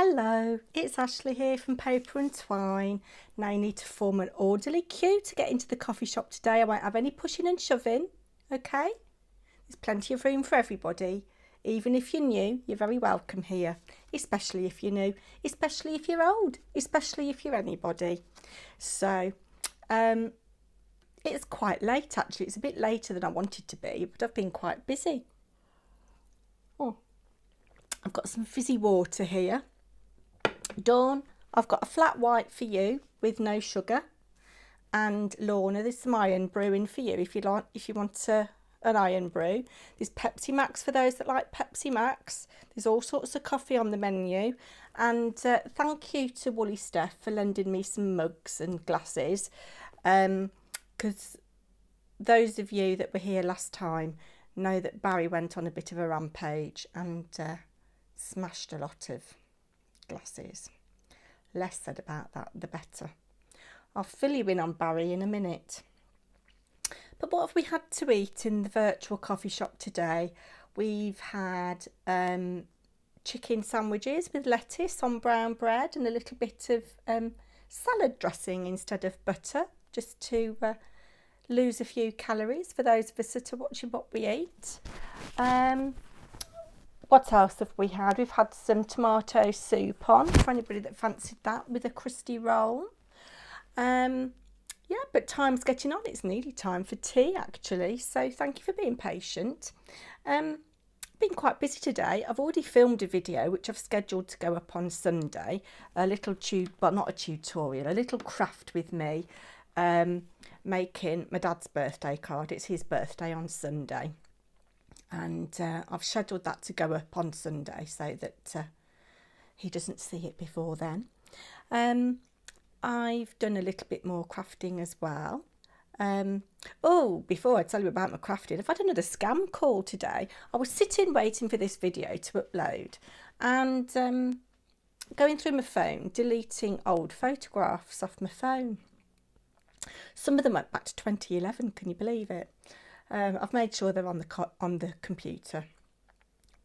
Hello, it's Ashley here from Paper&Twine. Now you need to form an orderly queue to get into the coffee shop today. I won't have any pushing and shoving, okay? There's plenty of room for everybody. Even if you're new, you're very welcome here, especially if you're new, especially if you're old, especially if you're anybody. So, it's quite late actually. It's a bit later than I wanted to be, but I've been quite busy. Oh, I've got some fizzy water here. Dawn, I've got a flat white for you with no sugar, and Lorna, there's some iron brewing for you if you want an iron brew. There's Pepsi Max for those that like Pepsi Max. There's all sorts of coffee on the menu, and thank you to Woolly Steph for lending me some mugs and glasses, because those of you that were here last time know that Barry went on a bit of a rampage and smashed a lot of glasses. Less said about that, the better. I'll fill you in on Barry in a minute. But what have we had to eat in the virtual coffee shop today? We've had chicken sandwiches with lettuce on brown bread and a little bit of salad dressing instead of butter, just to lose a few calories for those of us that are watching what we eat. What else have we had? We've had some tomato soup on for anybody that fancied that, with a crusty roll. Yeah, but time's getting on. It's nearly time for tea actually, so thank you for being patient. Been quite busy today. I've already filmed a video which I've scheduled to go up on Sunday. A little not a tutorial, a little craft with me, making my dad's birthday card. It's his birthday on Sunday. And I've scheduled that to go up on Sunday so that he doesn't see it before then. I've done a little bit more crafting as well. Before I tell you about my crafting, I've had another scam call today. I was sitting waiting for this video to upload and going through my phone, deleting old photographs off my phone. Some of them went back to 2011, can you believe it? I've made sure they're on the computer.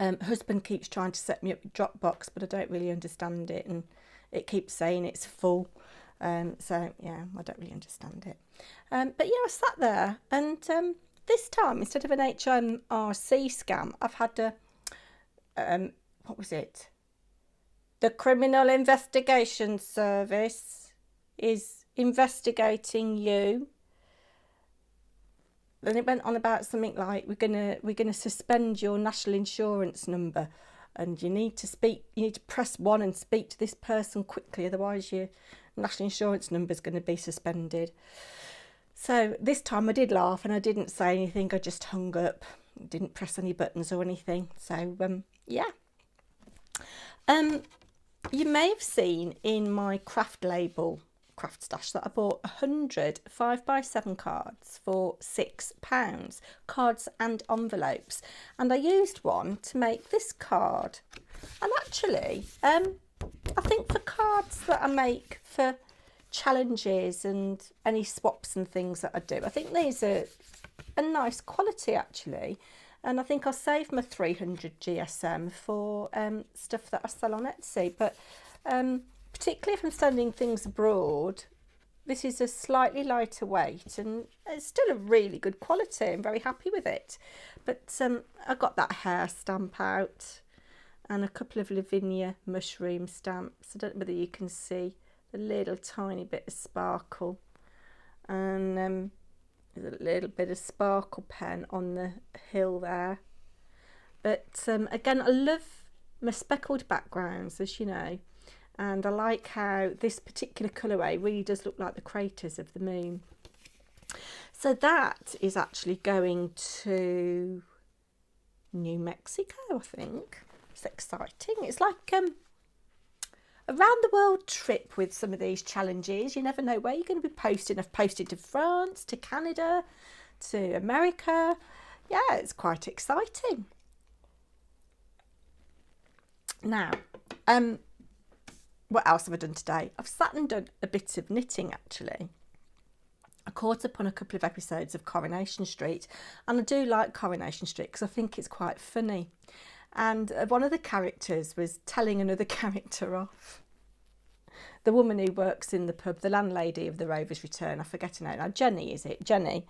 Husband keeps trying to set me up with Dropbox, but I don't really understand it, and it keeps saying it's full. So yeah, I don't really understand it. But yeah, I sat there, and this time, instead of an HMRC scam, I've had what was it? The Criminal Investigation Service is investigating you. Then it went on about something like we're gonna suspend your national insurance number, and you need to press 1 and speak to this person quickly, otherwise your national insurance number is going to be suspended. So this time I did laugh and I didn't say anything. I just hung up, didn't press any buttons or anything. So yeah. You may have seen in my craft stash that I bought 100 5x7 cards for £6, cards and envelopes, and I used one to make this card. And actually I think for cards that I make for challenges and any swaps and things that I do, I think these are a nice quality actually, and I think I'll save my 300 GSM for stuff that I sell on Etsy. But particularly if I'm sending things abroad, this is a slightly lighter weight and it's still a really good quality. I'm very happy with it. But I got that hair stamp out and a couple of Lavinia mushroom stamps. I don't know whether you can see the little tiny bit of sparkle, and there's a little bit of sparkle pen on the hill there. But again, I love my speckled backgrounds, as you know. And I like how this particular colourway really does look like the craters of the moon. So that is actually going to New Mexico, I think. It's exciting. It's like a round the world trip with some of these challenges. You never know where you're going to be posting. I've posted to France, to Canada, to America. Yeah, it's quite exciting. Now, what else have I done today? I've sat and done a bit of knitting actually. I caught up on a couple of episodes of Coronation Street, and I do like Coronation Street because I think it's quite funny. And one of the characters was telling another character off. The woman who works in the pub, the landlady of the Rover's Return, I forget her name now, Jenny, is it? Jenny.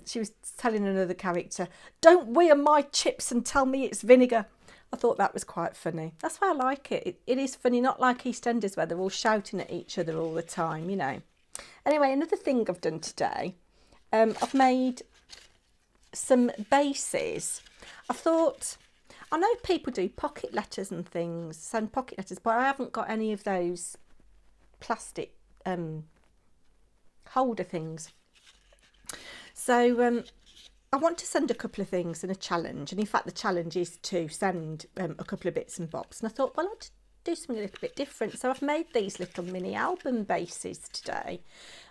She was telling another character, don't wear my chips and tell me it's vinegar. I thought that was quite funny. That's why I like it. It is funny, not like EastEnders where they're all shouting at each other all the time, you know. Anyway, another thing I've done today, I've made some bases. I thought, I know people do pocket letters and things, send pocket letters, but I haven't got any of those plastic holder things. So I want to send a couple of things in a challenge, and in fact the challenge is to send a couple of bits and bobs, and I thought, well, I'd do something a little bit different. So I've made these little mini album bases today,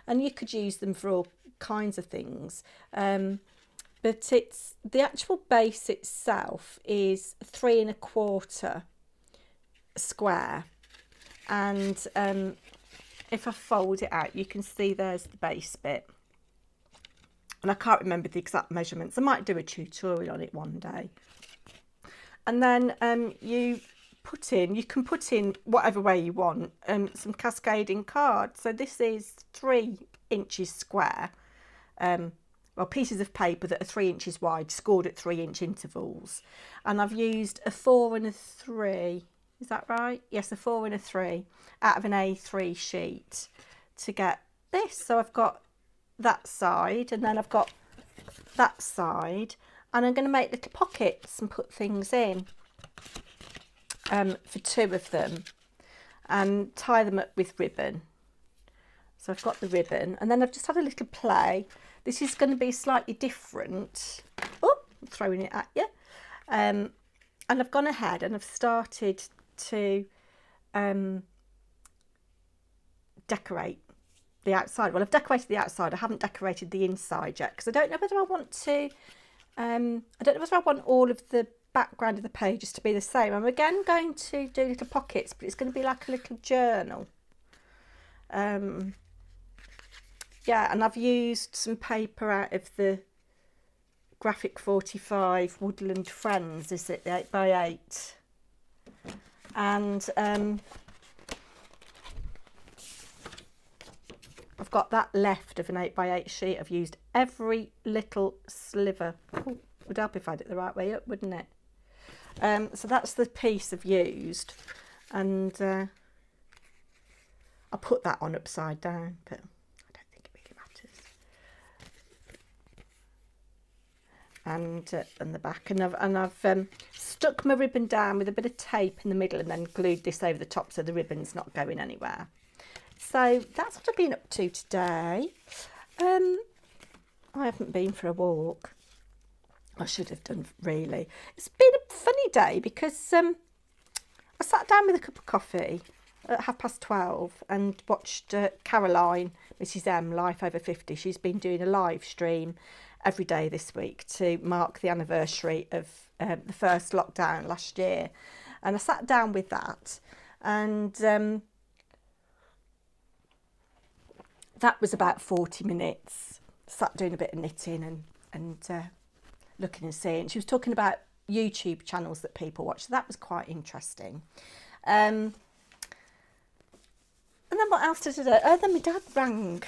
and you could use them for all kinds of things, but it's the actual base itself is 3 1/4 square, and if I fold it out you can see there's the base bit. And I can't remember the exact measurements. I might do a tutorial on it one day. And then you can put in whatever way you want, some cascading cards. So this is 3 inches square. Well, pieces of paper that are 3 inches wide, scored at 3-inch intervals. And I've used a 4 and a 3. Is that right? Yes, a 4 and a 3 out of an A3 sheet to get this. So I've got that side, and then I've got that side, and I'm going to make little pockets and put things in for 2 of them and tie them up with ribbon. So I've got the ribbon, and then I've just had a little play. This is going to be slightly different. Oh, I'm throwing it at you. And I've gone ahead and I've started to decorate the outside. Well, I've decorated the outside. I haven't decorated the inside yet because I don't know whether I want to. I don't know whether I want all of the background of the pages to be the same. I'm again going to do little pockets, but it's going to be like a little journal. Yeah, and I've used some paper out of the Graphic 45 Woodland Friends. Is it the 8x8? And I've got that left of an 8x8 sheet. I've used every little sliver. Ooh, would help if I did it the right way up, wouldn't it? So that's the piece I've used, and I'll put that on upside down, but I don't think it really matters. And the back, and I've stuck my ribbon down with a bit of tape in the middle, and then glued this over the top so the ribbon's not going anywhere. So that's what I've been up to today. I haven't been for a walk. I should have done, really. It's been a funny day because I sat down with a cup of coffee at 12:30 and watched Caroline, Mrs M, Life Over 50. She's been doing a live stream every day this week to mark the anniversary of the first lockdown last year. And I sat down with that, and that was about 40 minutes. Sat doing a bit of knitting and looking and seeing. She was talking about YouTube channels that people watch, so that was quite interesting. And then what else did I do? Oh, then my dad rang.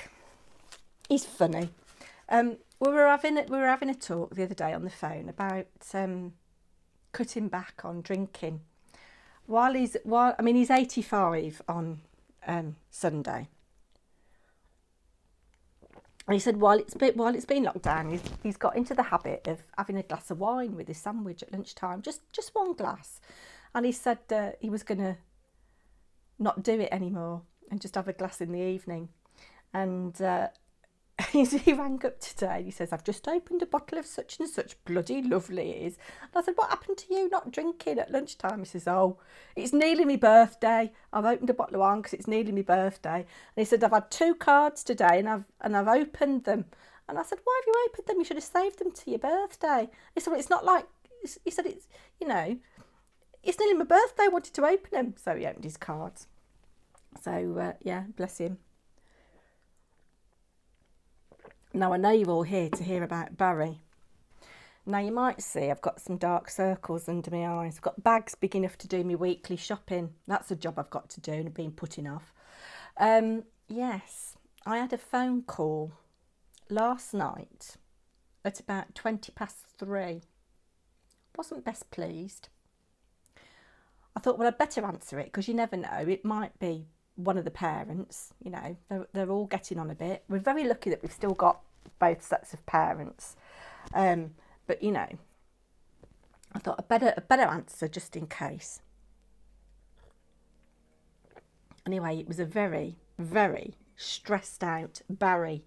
He's funny. We were having a talk the other day on the phone about cutting back on drinking. He's 85 on Sunday. And he said while it's been locked down, he's got into the habit of having a glass of wine with his sandwich at lunchtime, just one glass. And he said he was going to not do it anymore and just have a glass in the evening. And he rang up today and he says, I've just opened a bottle of such and such, bloody lovely it is. And I said, what happened to you not drinking at lunchtime? He says, oh, it's nearly my birthday. I've opened a bottle of wine because it's nearly my birthday. And he said, I've had 2 cards today and I've opened them. And I said, why have you opened them? You should have saved them to your birthday. He said, well, it's not like, he said, it's, you know, it's nearly my birthday. I wanted to open them. So he opened his cards. So, yeah, bless him. Now, I know you're all here to hear about Barry. Now you might see I've got some dark circles under my eyes. I've got bags big enough to do my weekly shopping. That's a job I've got to do and I've been putting off. Yes, I had a phone call last night at about 3:20. Wasn't best pleased. I thought, well, I'd better answer it because you never know. It might be one of the parents, you know, they're all getting on a bit. We're very lucky that we've still got both sets of parents. But, you know, I thought a better answer just in case. Anyway, it was a very, very stressed out Barry.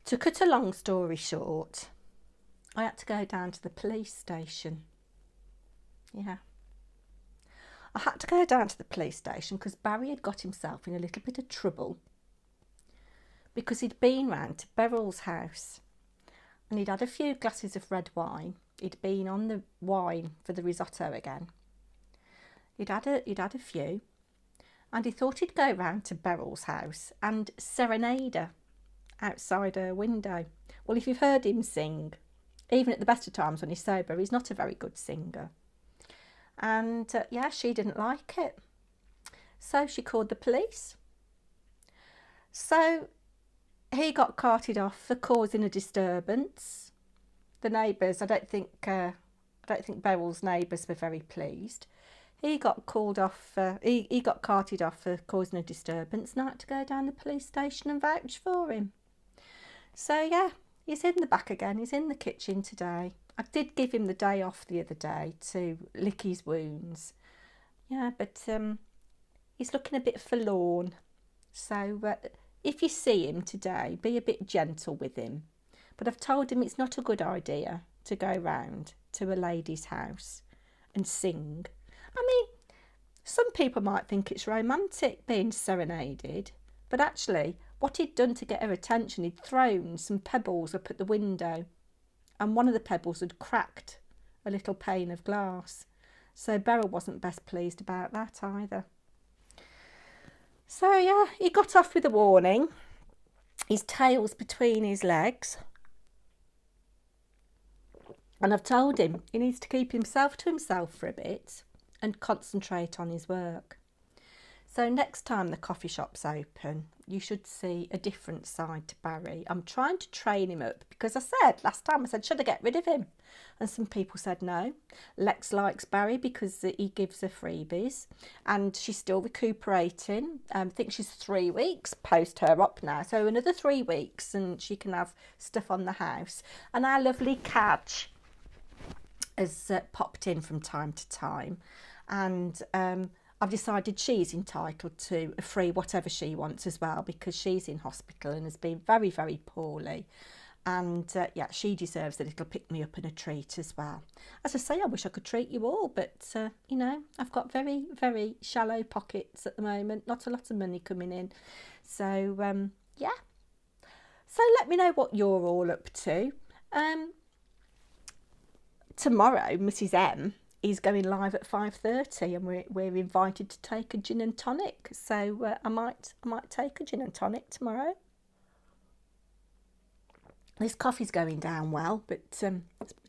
To cut a long story short, I had to go down to the police station. Yeah. I had to go down to the police station because Barry had got himself in a little bit of trouble because he'd been round to Beryl's house and he'd had a few glasses of red wine. He'd been on the wine for the risotto again. He'd had a few and he thought he'd go round to Beryl's house and serenade her outside her window. Well, if you've heard him sing, even at the best of times when he's sober, he's not a very good singer. And yeah, she didn't like it. So she called the police. So he got carted off for causing a disturbance. The neighbours, I don't think Beryl's neighbours were very pleased. He got called off. He got carted off for causing a disturbance, and I had to go down the police station and vouch for him. So yeah, he's in the back again. He's in the kitchen today. I did give him the day off the other day to lick his wounds. Yeah, but he's looking a bit forlorn. So if you see him today, be a bit gentle with him. But I've told him it's not a good idea to go round to a lady's house and sing. I mean, some people might think it's romantic being serenaded, but actually what he'd done to get her attention, he'd thrown some pebbles up at the window and one of the pebbles had cracked a little pane of glass. So Beryl wasn't best pleased about that either. So yeah, he got off with a warning. His tail's between his legs. And I've told him he needs to keep himself to himself for a bit and concentrate on his work. So next time the coffee shop's open, you should see a different side to Barry. I'm trying to train him up because I said last time, I said, should I get rid of him? And some people said no. Lex likes Barry because he gives her freebies and she's still recuperating. I think she's 3 weeks post her op now. So another 3 weeks and she can have stuff on the house. And our lovely Cadge has popped in from time to time. And I've decided she's entitled to a free whatever she wants as well because she's in hospital and has been very, very poorly. And yeah, she deserves a little pick-me-up and a treat as well. As I say, I wish I could treat you all, but, you know, I've got very, very shallow pockets at the moment. Not a lot of money coming in. So, yeah. So let me know what you're all up to. Tomorrow, Mrs M is going live at 5:30 and we're invited to take a gin and tonic. So I might take a gin and tonic tomorrow. This coffee's going down well, but it's a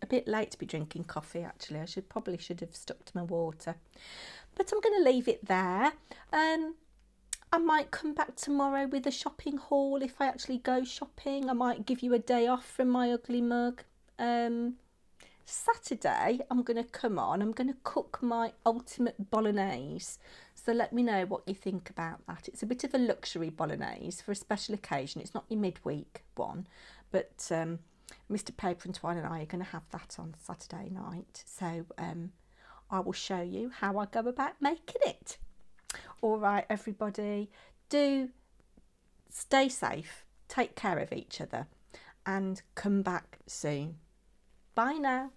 bit late to be drinking coffee actually. I probably should have stuck to my water. But I'm going to leave it there. I might come back tomorrow with a shopping haul if I actually go shopping. I might give you a day off from my ugly mug. Saturday I'm going to come on. I'm going to cook my ultimate bolognese. So let me know what you think about that. It's a bit of a luxury bolognese for a special occasion. It's not your midweek one. But Mr. Paper&Twine and I are going to have that on Saturday night. So I will show you how I go about making it. All right, everybody. Do stay safe. Take care of each other. And come back soon. Bye now.